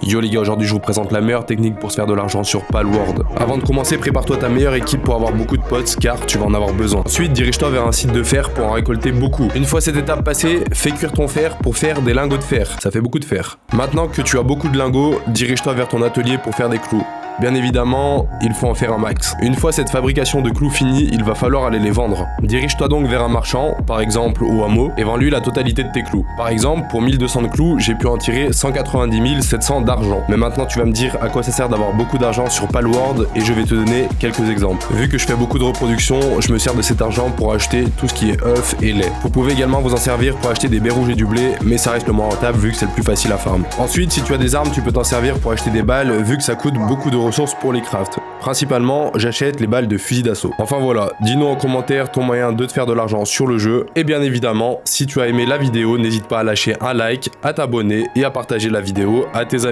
Yo les gars, aujourd'hui je vous présente la meilleure technique pour se faire de l'argent sur Palworld. Avant de commencer, prépare-toi ta meilleure équipe pour avoir beaucoup de potes car tu vas en avoir besoin. Ensuite, dirige-toi vers un site de fer pour en récolter beaucoup. Une fois cette étape passée, fais cuire ton fer pour faire des lingots de fer. Ça fait beaucoup de fer. Maintenant que tu as beaucoup de lingots, dirige-toi vers ton atelier pour faire des clous. Bien évidemment, il faut en faire un max. Une fois cette fabrication de clous finie, il va falloir aller les vendre. Dirige-toi donc vers un marchand, par exemple au hameau, et vends-lui la totalité de tes clous. Par exemple, pour 1200 de clous, j'ai pu en tirer 190 700 d'argent. Mais maintenant tu vas me dire à quoi ça sert d'avoir beaucoup d'argent sur Palworld et je vais te donner quelques exemples. Vu que je fais beaucoup de reproduction, je me sers de cet argent pour acheter tout ce qui est œufs et lait. Vous pouvez également vous en servir pour acheter des baies rouges et du blé, mais ça reste le moins rentable vu que c'est le plus facile à farm. Ensuite, si tu as des armes, tu peux t'en servir pour acheter des balles vu que ça coûte beaucoup de ressources pour les crafts. Principalement, j'achète les balles de fusil d'assaut. Enfin voilà, dis-nous en commentaire ton moyen de te faire de l'argent sur le jeu. Et bien évidemment, si tu as aimé la vidéo, n'hésite pas à lâcher un like, à t'abonner et à partager la vidéo à tes amis.